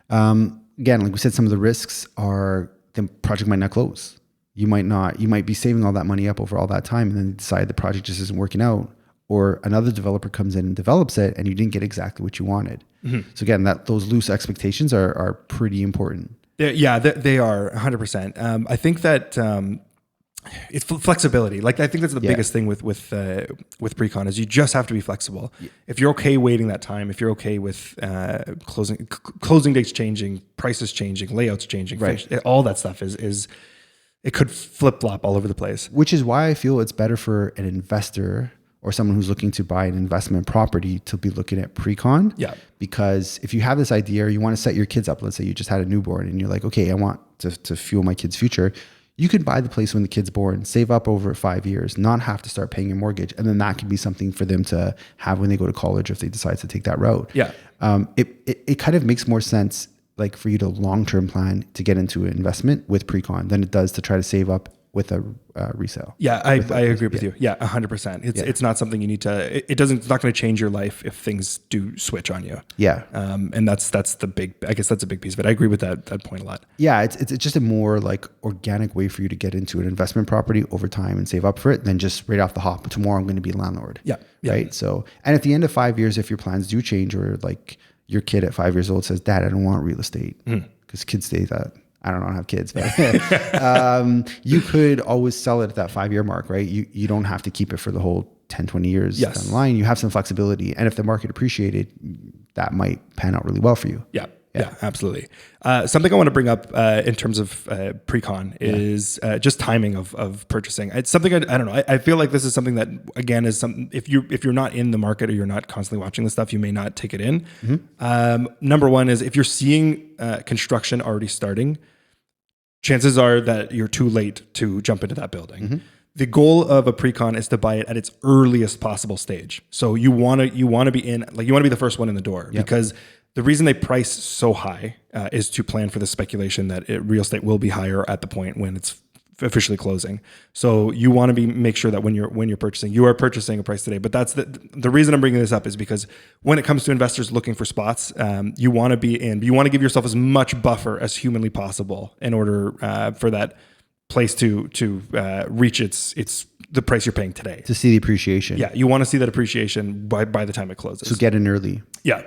Again, like we said, some of the risks are the project might not close. You might be saving all that money up over all that time and then decide the project just isn't working out, or another developer comes in and develops it and you didn't get exactly what you wanted. Mm-hmm. So again, those loose expectations are pretty important. They are 100%. I think that it's flexibility. Like I think that's the biggest thing with pre-con is you just have to be flexible. Yeah. If you're okay waiting that time, if you're okay with closing dates changing, prices changing, layouts changing, right. All that stuff is it could flip flop all over the place. Which is why I feel it's better for an investor or someone who's looking to buy an investment property to be looking at pre-con. Yeah. Because if you have this idea or you want to set your kids up, let's say you just had a newborn and you're like, okay, I want to fuel my kid's future. You could buy the place when the kid's born, save up over 5 years, not have to start paying a mortgage. And then that could be something for them to have when they go to college if they decide to take that route. Yeah. It kind of makes more sense like for you to long-term plan to get into an investment with pre-con than it does to try to save up with a resale. Yeah, I agree with you. Yeah, 100%. It's not something you need to. It's not going to change your life if things do switch on you. Yeah. And that's the big. I guess that's a big piece of it. I agree with that point a lot. Yeah, it's just a more like organic way for you to get into an investment property over time and save up for it than just right off the hop. Tomorrow I'm going to be a landlord. Yeah. Right. So, and at the end of 5 years, if your plans do change or like your kid at 5 years old says, "Dad, I don't want real estate," because kids say that. I don't have kids, but you could always sell it at that 5-year mark, right? You don't have to keep it for the whole 10, 20 years down the line. You have some flexibility. And if the market appreciated, that might pan out really well for you. Yeah, absolutely. Something I want to bring up in terms of pre-con is just timing of purchasing. It's something I don't know. I feel like this is something that, again, is something if you're not in the market or you're not constantly watching this stuff, you may not take it in. Number one is if you're seeing construction already starting, chances are that you're too late to jump into that building. The goal of a pre-con is to buy it at its earliest possible stage. So you want to be in, like you want to be the first one in the door because the reason they price so high is to plan for the speculation that real estate will be higher at the point when it's officially closing. So you want to make sure that when you're purchasing, you are purchasing a price today. But that's the reason I'm bringing this up is because when it comes to investors looking for spots, you want to be in. You want to give yourself as much buffer as humanly possible in order for that place to reach its the price you're paying today. To see the appreciation. Yeah, you want to see that appreciation by the time it closes. So get in early. Yeah.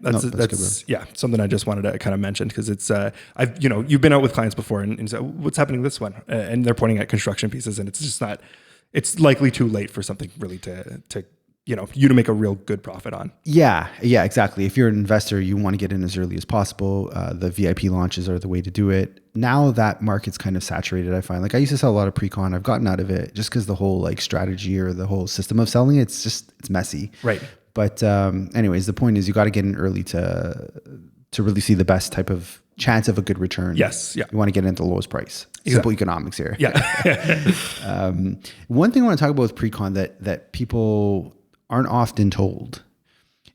That's something I just wanted to kind of mention because it's you've been out with clients before and so what's happening this one and they're pointing at construction pieces and it's just not. It's likely too late for something really to you to make a real good profit on. Yeah, exactly. If you're an investor, you want to get in as early as possible. The VIP launches are the way to do it. Now that market's kind of saturated, I find. Like I used to sell a lot of pre-con. I've gotten out of it just because the whole like strategy or the whole system of selling it's messy. Right. But anyways, the point is you got to get in early to really see the best type of chance of a good return. Yes. Yeah. You want to get in at the lowest price. Simple economics here. Yeah. One thing I want to talk about with pre-con that people aren't often told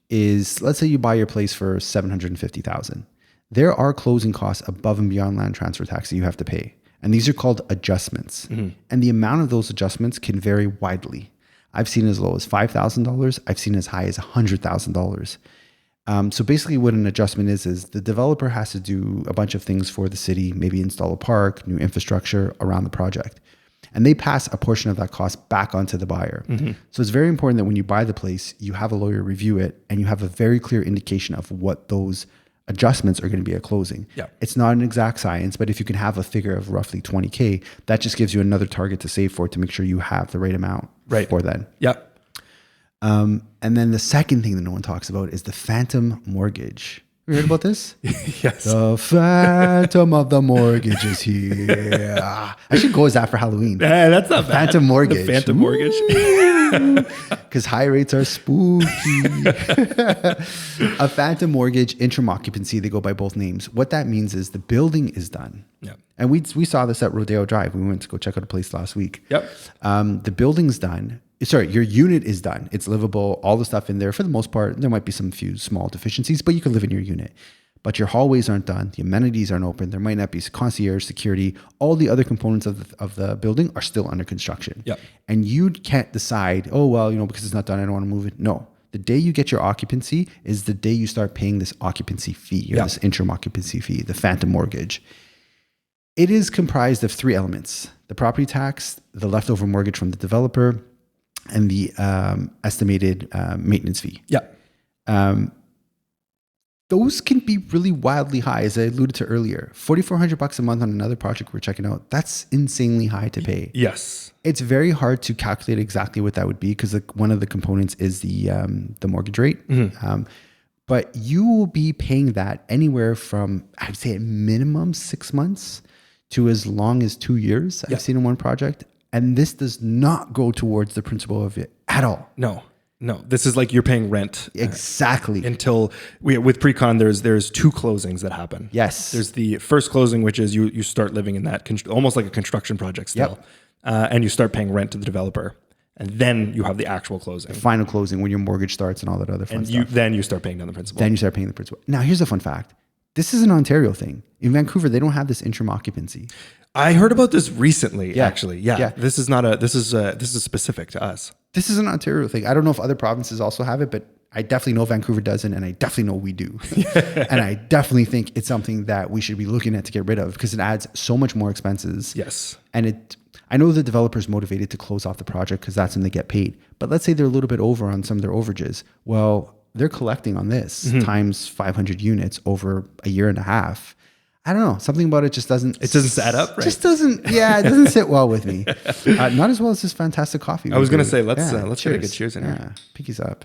is, let's say you buy your place for $750,000. There are closing costs above and beyond land transfer tax that you have to pay. And these are called adjustments. And the amount of those adjustments can vary widely. I've seen as low as $5,000. I've seen as high as $100,000. So basically what an adjustment is the developer has to do a bunch of things for the city, maybe install a park, new infrastructure around the project. And they pass a portion of that cost back onto the buyer. So it's very important that when you buy the place, you have a lawyer review it and you have a very clear indication of what those adjustments are going to be at closing. Yeah. It's not an exact science, but if you can have a figure of roughly 20K, that just gives you another target to save for to make sure you have the right amount for then. Yeah. And then the second thing that no one talks about is the phantom mortgage. You heard about this? Yes. The phantom of the mortgage is here. I should go as that for Halloween. That's not bad. Phantom mortgage. The phantom mortgage. Because high rates are spooky. A phantom mortgage, interim occupancy, they go by both names. What that means is the building is done. Yeah. And we saw this at Rodeo Drive. We went to go check out a place last week. Yep. The building's done. Sorry, your unit is done. It's livable, all the stuff in there. For the most part, there might be some few small deficiencies, but you can live in your unit. But your hallways aren't done. The amenities aren't open. There might not be concierge, security. All the other components of the building are still under construction. Yep. And you can't decide, oh, well, because it's not done, I don't want to move it. No. The day you get your occupancy is the day you start paying this occupancy fee or this interim occupancy fee, the phantom mortgage. It is comprised of 3 elements: the property tax, the leftover mortgage from the developer, and the estimated maintenance fee. Yeah. Those can be really wildly high, as I alluded to earlier. $4,400 a month on another project we're checking out. That's insanely high to pay. Yes. It's very hard to calculate exactly what that would be because one of the components is the mortgage rate. But you will be paying that anywhere from, I'd say at minimum 6 months to as long as 2 years. I've seen in one project. And this does not go towards the principal of it at all. No. This is like you're paying rent. Exactly. Until with pre-con, there's 2 closings that happen. Yes. There's the first closing, which is you start living in that almost like a construction project still, and you start paying rent to the developer, and then you have the actual closing, the final closing when your mortgage starts and all that other fun stuff. Then you start paying down the principal. Then you start paying the principal. Now here's a fun fact: this is an Ontario thing. In Vancouver, they don't have this interim occupancy. I heard about this recently, actually. Yeah. This is specific to us. This is an Ontario thing. I don't know if other provinces also have it, but I definitely know Vancouver doesn't, and I definitely know we do. And I definitely think it's something that we should be looking at to get rid of because it adds so much more expenses. Yes. And I know the developer's motivated to close off the project because that's when they get paid. But let's say they're a little bit over on some of their overages. Well, they're collecting on this times 500 units over a year and a half. I don't know. Something about it just doesn't. It doesn't set up, right? Just doesn't. Yeah, it doesn't sit well with me. Not as well as this fantastic coffee. I was gonna say let's get a good cheers in here. Pinkies up.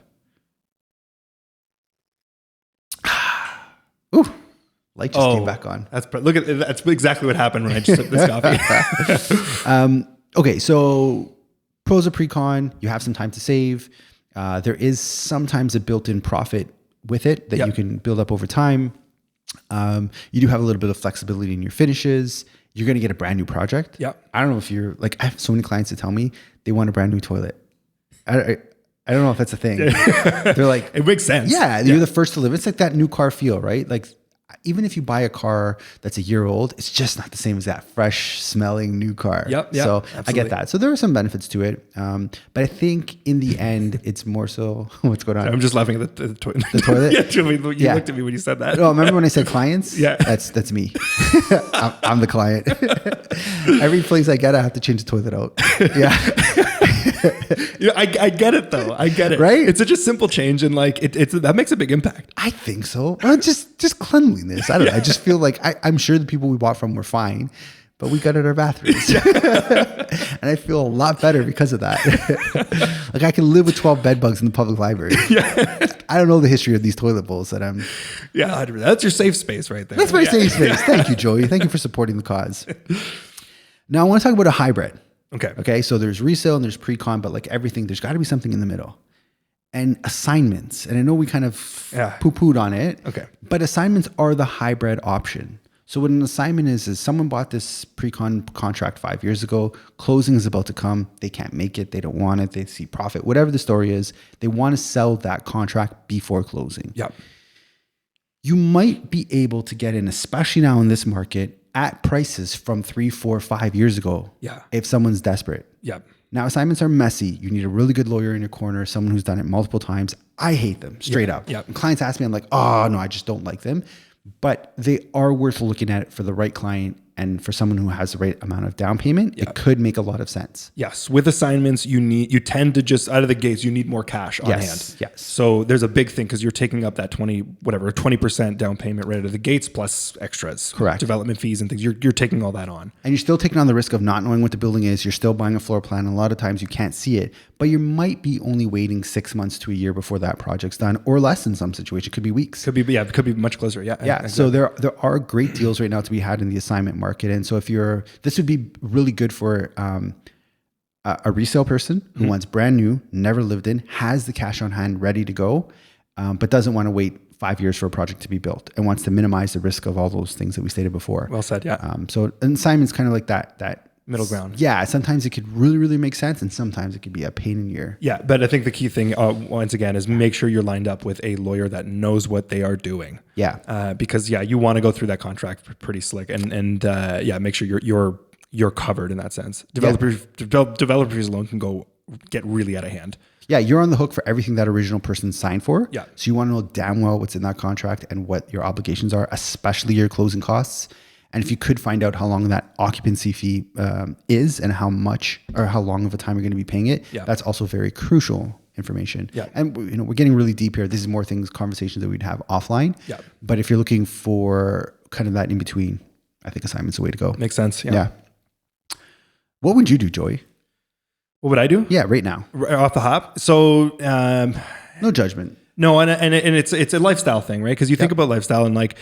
Ooh, light just came back on. Look at that's exactly what happened when I just took this coffee. Okay, so pros of pre-con, you have some time to save. There is sometimes a built-in profit with it that you can build up over time. You do have a little bit of flexibility in your finishes. You're going to get a brand new project. Yeah. I don't know if you're like, I have so many clients that tell me they want a brand new toilet. I don't know if that's a thing. They're like, it makes sense. Yeah, you're the first to live. It's like that new car feel, right? Like even if you buy a car that's a year old, it's just not the same as that fresh smelling new car. Yep. So Absolutely. I get that. So there are some benefits to it. But I think in the end, it's more so what's going on. I'm just laughing at the toilet. The toilet? You looked at me when you said that. Oh, remember when I said clients? Yeah. That's me. I'm the client. Every place I get, I have to change the toilet out. Yeah. I get it though. I get it. Right? It's such a simple change, and like that makes a big impact. I think so. Well, just cleanliness. I don't know. I just feel like I'm sure the people we bought from were fine, but we gutted our bathrooms. And I feel a lot better because of that. Like I can live with 12 bed bugs in the public library. I don't know the history of these toilet bowls that I'm. Yeah, that's your safe space right there. That's my safe space. Thank you, Joey. Thank you for supporting the cause. Now I want to talk about a hybrid. Okay. So there's resale and there's pre-con, but like everything, there's got to be something in the middle. And assignments. And I know we kind of poo-pooed on it. Okay. But assignments are the hybrid option. So what an assignment is someone bought this pre-con contract 5 years ago. Closing is about to come. They can't make it. They don't want it. They see profit. Whatever the story is, they want to sell that contract before closing. Yep. You might be able to get in, especially now in this market, at prices from 3, 4, 5 years ago. Yeah. If someone's desperate. Yep. Now, assignments are messy. You need a really good lawyer in your corner, someone who's done it multiple times. I hate them straight up. Yep. When clients ask me, I'm like, oh, no, I just don't like them. But they are worth looking at for the right client and for someone who has the right amount of down payment. It could make a lot of sense. Yes. With assignments, you tend to just out of the gates, you need more cash on hand. Yes. So there's a big thing because you're taking up that 20% down payment right out of the gates plus extras. Correct. Development fees and things. You're taking all that on. And you're still taking on the risk of not knowing what the building is. You're still buying a floor plan. A lot of times you can't see it, but you might be only waiting 6 months to a year before that project's done, or less in some situations. It could be weeks. It could be much closer. Yeah. Yeah. Exactly. So there are great deals right now to be had in the assignment market. And so this would be really good for a resale person who wants brand new, never lived in, has the cash on hand ready to go, but doesn't want to wait 5 years for a project to be built and wants to minimize the risk of all those things that we stated before. Well said. Yeah. So an assignment's kind of like that middle ground. Yeah. Sometimes it could really, really make sense. And sometimes it could be a pain in the ear. Yeah. But I think the key thing, once again, is make sure you're lined up with a lawyer that knows what they are doing. Yeah. Because you want to go through that contract pretty slick and make sure you're covered in that sense. Developers alone can get really out of hand. Yeah, you're on the hook for everything that original person signed for. Yeah. So you want to know damn well what's in that contract and what your obligations are, especially your closing costs. And if you could find out how long that occupancy fee is and how much or how long of a time you're going to be paying it, that's also very crucial information. Yeah. And we're getting really deep here. This is more conversations that we'd have offline. Yeah. But if you're looking for kind of that in between, I think assignment's the way to go. Makes sense. Yeah. What would you do, Joey? What would I do? Yeah, right now. Right off the hop. So no judgment. No, and it's a lifestyle thing, right? Because you think about lifestyle and like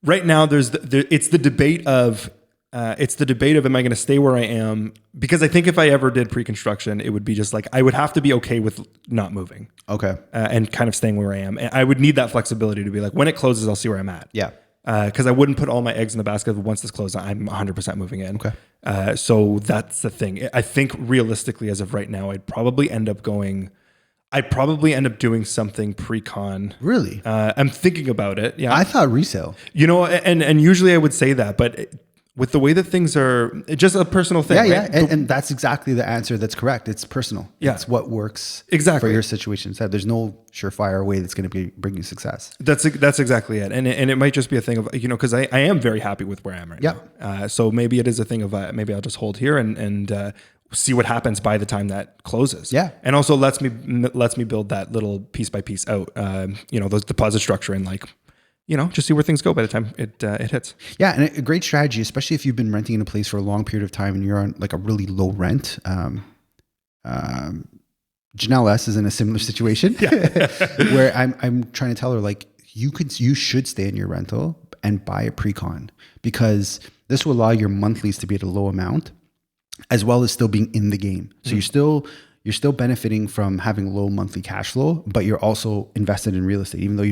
right now it's the debate of am I going to stay where I am? Because I think if I ever did pre-construction, it would be just like I would have to be okay with not moving. Okay. And kind of staying where I am. And I would need that flexibility to be like when it closes, I'll see where I'm at. Yeah. Because I wouldn't put all my eggs in the basket of once this closes, I'm 100% moving in. Okay. So that's the thing. I think realistically, as of right now, I'd probably end up doing something pre-con. Really? I'm thinking about it. Yeah. I thought resale. And usually I would say that, but with the way that things are, it's just a personal thing. Yeah, right? yeah. And that's exactly the answer that's correct. It's personal. Yeah. It's what works exactly for your situation. So there's no surefire way that's going to bring you success. That's exactly it. And it might just be a thing of, because I am very happy with where I am right now. So maybe it is a thing of maybe I'll just hold here and see what happens by the time that closes. Yeah. And also lets me build that little piece by piece out, those deposit structure and like, just see where things go by the time it hits. Yeah, and a great strategy, especially if you've been renting in a place for a long period of time and you're on like a really low rent. Janelle S is in a similar situation where I'm trying to tell her like you should stay in your rental and buy a pre-con, because this will allow your monthlies to be at a low amount as well as still being in the game. So you're still benefiting from having low monthly cash flow, but you're also invested in real estate, even though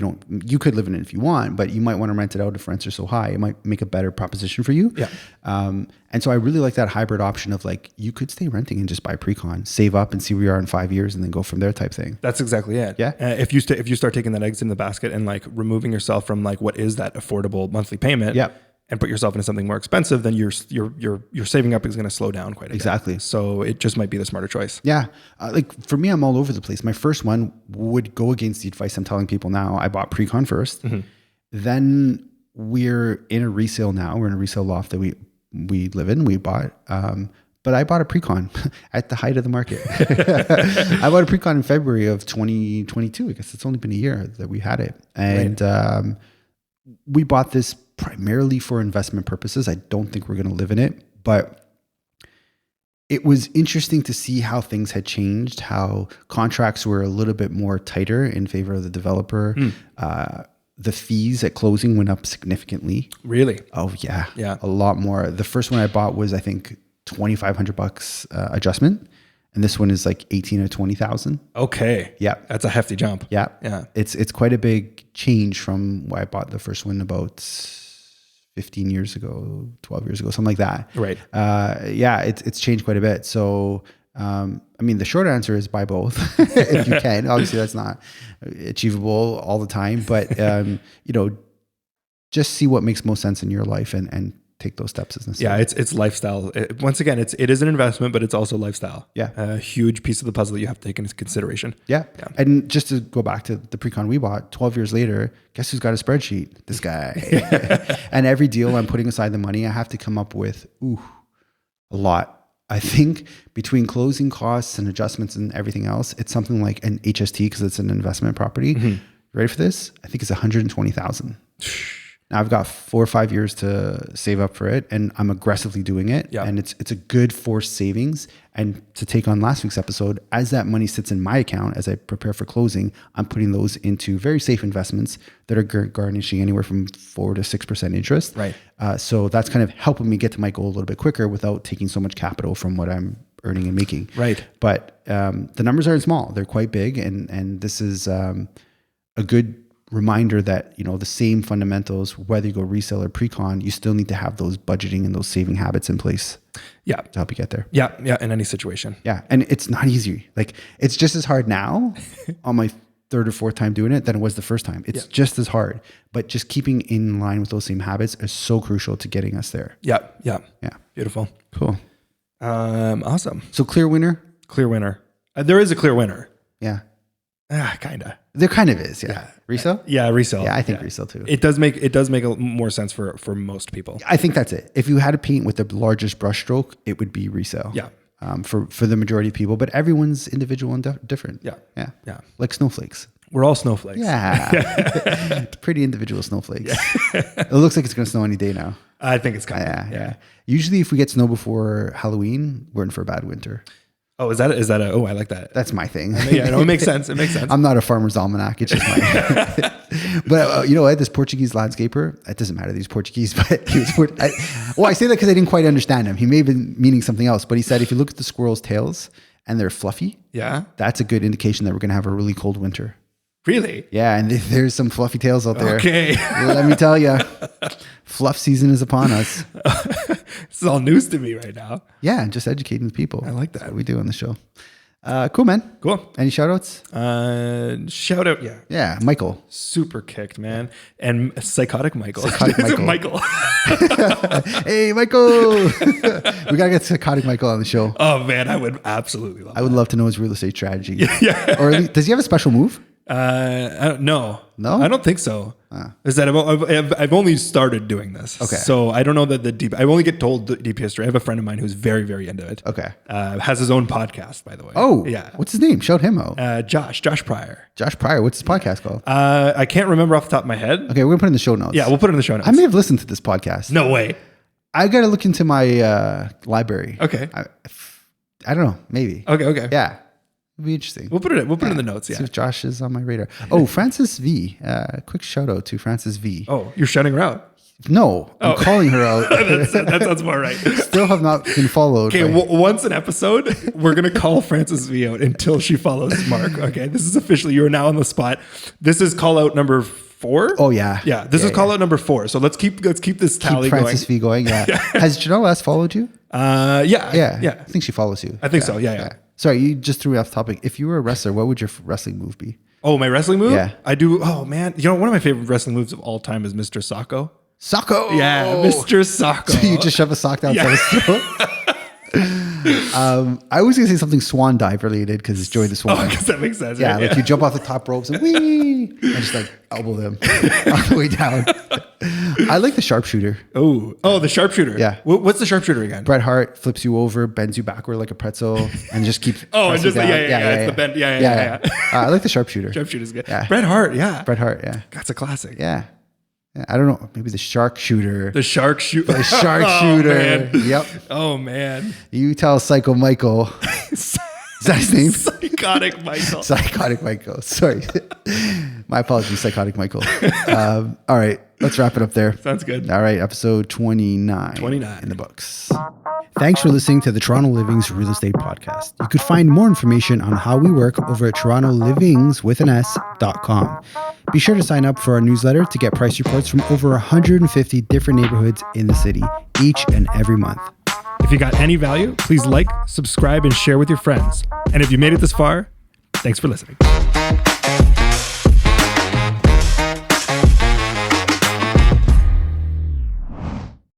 you could live in it if you want, but you might want to rent it out if rents are so high. It might make a better proposition for you. Yeah. And so I really like that hybrid option of like, you could stay renting and just buy pre-con, save up and see where you are in 5 years and then go from there type thing. That's exactly it. Yeah. If you start taking that eggs in the basket and like removing yourself from like what is that affordable monthly payment, and put yourself into something more expensive, then your saving up is going to slow down quite a bit. Exactly. So it just might be the smarter choice. Yeah. Like for me, I'm all over the place. My first one would go against the advice I'm telling people now. I bought pre-con first. Mm-hmm. Then we're in a resale now. We're in a resale loft that we live in. We bought, but I bought a pre-con at the height of the market. I bought a pre-con in February of 2022. I guess it's only been a year that we had it. And we bought this primarily for investment purposes. I don't think we're going to live in it, but it was interesting to see how things had changed, how contracts were a little bit more tighter in favor of the developer. The fees at closing went up significantly. Really? Oh yeah. Yeah. A lot more. The first one I bought was, I think, $2,500 adjustment. And this one is like 18 or 20,000. Okay. Yeah. That's a hefty jump. Yeah. Yeah. It's quite a big change from why I bought the first one about 15 years ago, 12 years ago, something like that. Right. Yeah, it's changed quite a bit. So, I mean, the short answer is buy both if you can. Obviously, that's not achievable all the time, but, just see what makes most sense in your life and take those steps as necessary. Yeah, it's lifestyle. Once again, it is an investment, but it's also lifestyle. Yeah. A huge piece of the puzzle that you have to take into consideration. Yeah. And just to go back to the pre-con we bought, 12 years later, guess who's got a spreadsheet? This guy. And every deal I'm putting aside the money, I have to come up with, a lot. I think between closing costs and adjustments and everything else, it's something like an HST because it's an investment property. Mm-hmm. Ready for this? I think it's 120,000. Now I've got 4 or 5 years to save up for it, and I'm aggressively doing it. Yep. And it's a good forced savings. And to take on last week's episode, as that money sits in my account, as I prepare for closing, I'm putting those into very safe investments that are garnishing anywhere from 4 to 6% interest. Right. So that's kind of helping me get to my goal a little bit quicker without taking so much capital from what I'm earning and making. Right. But the numbers aren't small; they're quite big, and this is a good reminder that, the same fundamentals, whether you go resale or pre-con, you still need to have those budgeting and those saving habits in place. Yeah. To help you get there. Yeah. Yeah. In any situation. Yeah. And it's not easy. Like, it's just as hard now on my 3rd or 4th time doing it than it was the first time. It's just as hard, but just keeping in line with those same habits is so crucial to getting us there. Yeah. Yeah. Yeah. Beautiful. Cool. Awesome. So clear winner? Clear winner. There is a clear winner. Yeah. Kinda. There kind of is, yeah. Resale? Yeah, resale. Yeah, I think resale too. It does make more sense for most people. I think that's it. If you had to paint with the largest brush stroke, it would be resale. Yeah. For the majority of people, but everyone's individual and different. Yeah. Yeah. Yeah. Like snowflakes. We're all snowflakes. Yeah. Pretty individual snowflakes. It looks like it's going to snow any day now. I think it's coming. Yeah. Usually if we get snow before Halloween, we're in for a bad winter. Oh, is that I like that. That's my thing. Yeah, no, it makes sense. It makes sense. I'm not a farmer's almanac. It's just mine. But you know what? This Portuguese landscaper, it doesn't matter that he's Portuguese, but he was I say that because I didn't quite understand him. He may have been meaning something else, but he said if you look at the squirrel's tails and they're fluffy, that's a good indication that we're going to have a really cold winter. Really? Yeah, and there's some fluffy tails out there. Okay. Let me tell you, fluff season is upon us. This is all news to me right now. Yeah, just educating the people. I like that. That's what we do on the show. Cool, man. Cool. Any shout outs? Shout out, yeah. Yeah, Michael. Super kicked, man. And psychotic Michael. Psychotic Michael. Hey, Michael. We got to get Psychotic Michael on the show. Oh, man, I would absolutely love I would love to know his real estate strategy. Yeah. Or at least, does he have a special move? No, No? I don't think so. Is that I've only started doing this. Okay. So I don't know that the deep. I only get told the deep history. I have a friend of mine who's very, very into it. Okay. Has his own podcast, by the way. Oh, yeah. What's his name? Shout him out. Josh Pryor. Josh Pryor. What's his podcast called? I can't remember off the top of my head. Okay, we're gonna put it in the show notes. Yeah, we'll put it in the show notes. I may have listened to this podcast. No way. I gotta look into my library. Okay. I don't know. Maybe. Okay. Yeah. It'd be interesting. We'll put it in the notes. Yeah. See if Josh is on my radar. Oh, Francis V. Quick shout out to Francis V. Oh, you're shouting her out. No, I'm calling her out. That sounds more right. Still have not been followed. Okay, once an episode, we're going to call Francis V out until she follows Mark. Okay, this is officially, you are now on the spot. This is call out number 4. Oh, yeah. Yeah, this is call out number 4. So let's keep this tally Keep Francis V going. Yeah. Has Janelle S followed you? Yeah. I think she follows you. I think so. Yeah. Sorry, you just threw me off topic. If you were a wrestler, what would your wrestling move be? Oh, my wrestling move? Yeah. I do. Oh, man. You know, one of my favorite wrestling moves of all time is Mr. Socko. Socko. Yeah, Mr. Socko. So you just shove a sock down someone's throat? I was going to say something swan dive related because it's Joy the Swan. Oh, because that makes sense. Yeah, right? like you jump off the top ropes and wee, and just like elbow them on the way down. I like the sharpshooter. Oh, the sharpshooter. Yeah. What's the sharpshooter again? Bret Hart flips you over, bends you backward like a pretzel, and just keeps. Oh, and pressing just down. it's the bend. Yeah. I like the sharpshooter. Sharpshooter's good. Yeah. Bret Hart. Yeah. Bret Hart. Yeah. That's a classic. Yeah. I don't know. Maybe the shark shooter. The shark shooter. The shark shooter. Man. Yep. Oh man. You tell Psycho Michael. Is that his name? Psychotic Michael. Psychotic Michael. Sorry. My apologies, Psychotic Michael. All right. Let's wrap it up there. Sounds good. All right. Episode 29. 29. In the books. Thanks for listening to the Toronto Livings Real Estate Podcast. You could find more information on how we work over at torontolivings.com. Be sure to sign up for our newsletter to get price reports from over 150 different neighborhoods in the city each and every month. If you got any value, please like, subscribe, and share with your friends. And if you made it this far, thanks for listening.